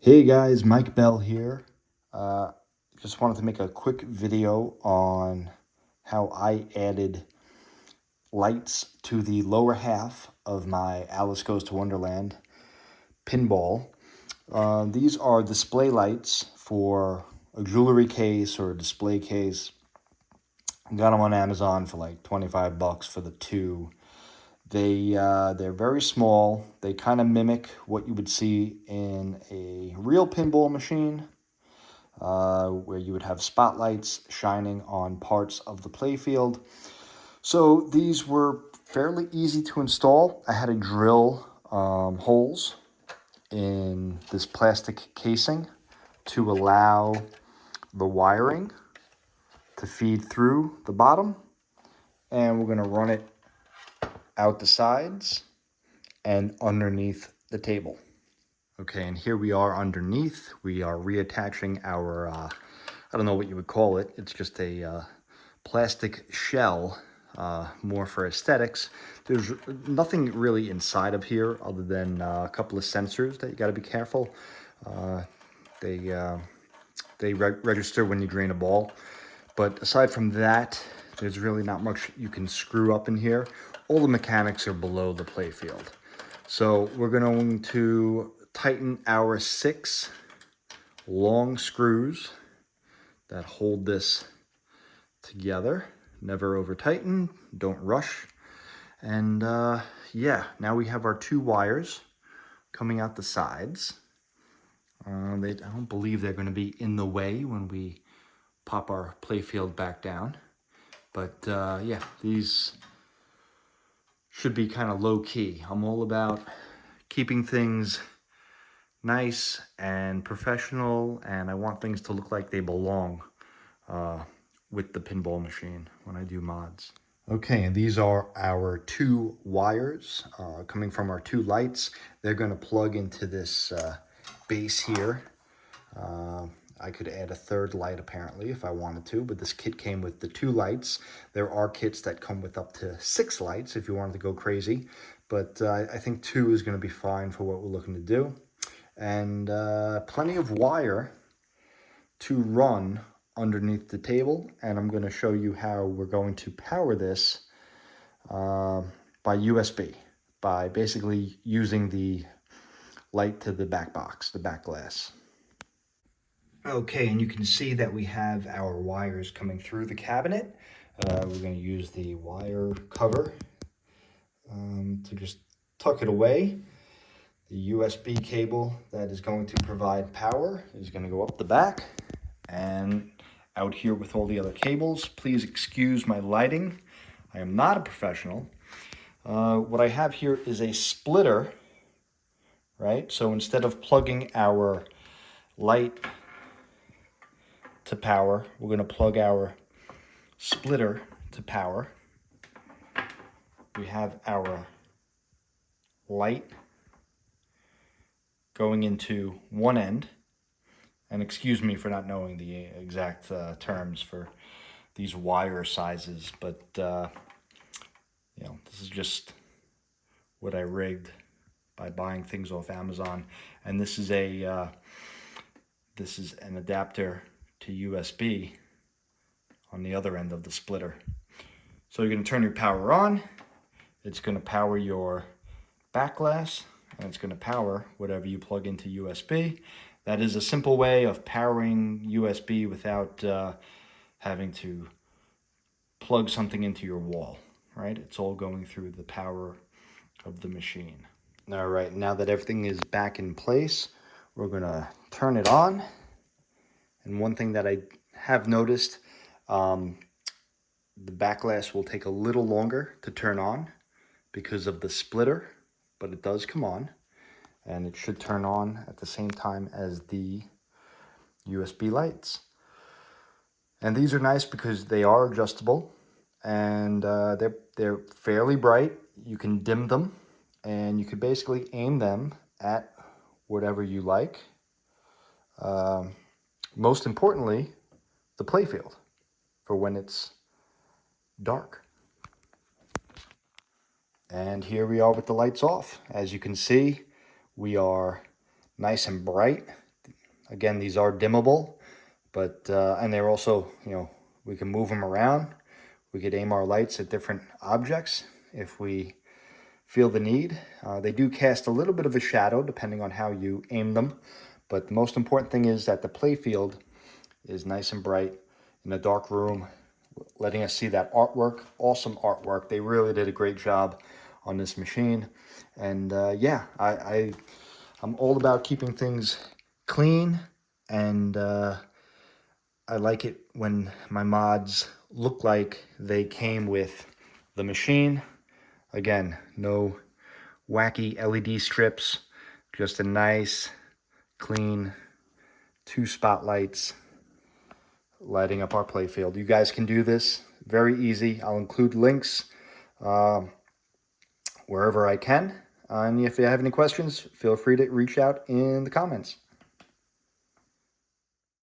Hey guys, Mike Bell here. Uh, just wanted to make a quick video on how I added lights to the lower half of my Alice Goes to Wonderland pinball. These are display lights for a jewelry case or a display case. I got them on Amazon for like 25 bucks for the two. They're very small. They kind of mimic what you would see in a real pinball machine, where you would have spotlights shining on parts of the playfield. So these were fairly easy to install. I had to drill holes in this plastic casing to allow the wiring to feed through the bottom. And we're going to run it out the sides and underneath the table. Okay, and here we are underneath. We are reattaching our, I don't know what you would call it. It's just a plastic shell, more for aesthetics. There's nothing really inside of here other than a couple of sensors that you got to be careful. They register when you drain a ball. But aside from that, there's really not much you can screw up in here. All the mechanics are below the playfield. So we're going to tighten our 6 long screws that hold this together. Never over tighten, don't rush. And yeah, now we have our 2 wires coming out the sides. I don't believe they're going to be in the way when we pop our playfield back down. But yeah, these should be kind of low key. I'm all about keeping things nice and professional, and I want things to look like they belong with the pinball machine when I do mods. Okay, and these are our 2 wires coming from our 2 lights. They're going to plug into this base here. I could add a 3rd light apparently if I wanted to, but this kit came with the 2 lights. There are kits that come with up to 6 lights if you wanted to go crazy, but I think 2 is going to be fine for what we're looking to do. And plenty of wire to run underneath the table, and I'm going to show you how we're going to power this by USB, by basically using the light to the back box, the back glass. Okay, and you can see that we have our wires coming through the cabinet. We're going to use the wire cover to just tuck it away. The USB cable that is going to provide power is going to go up the back and out here with all the other cables. Please excuse my lighting. I am not a professional. What I have here is a splitter, right? So instead of plugging our light to power, we're going to plug our splitter to power. We have our light going into one end, and excuse me for not knowing the exact terms for these wire sizes, but you know, this is just what I rigged by buying things off Amazon. And this is an adapter to USB on the other end of the splitter. So you're going to turn your power on. It's going to power your back glass, and it's going to power whatever you plug into USB. That is a simple way of powering USB without having to plug something into your wall, right? It's all going through the power of the machine. All right, now that everything is back in place, we're going to turn it on. And one thing that I have noticed, the back glass will take a little longer to turn on because of the splitter, but it does come on, and it should turn on at the same time as the USB lights. And these are nice because they are adjustable, and they're fairly bright. You can dim them, and you could basically aim them at whatever you like. Most importantly, the playfield for when it's dark. And here we are with the lights off. As you can see, we are nice and bright. Again, these are dimmable, but and they're also, you know, we can move them around. We could aim our lights at different objects if we feel the need. They do cast a little bit of a shadow depending on how you aim them, but the most important thing is that the play field is nice and bright in a dark room, letting us see that artwork. Awesome artwork. They really did a great job on this machine. And yeah, I'm all about keeping things clean, and I like it when my mods look like they came with the machine. Again, no wacky LED strips, just a nice, clean 2 spotlights lighting up our playfield. You guys can do this very easy. I'll include links wherever I can. And if you have any questions, feel free to reach out in the comments.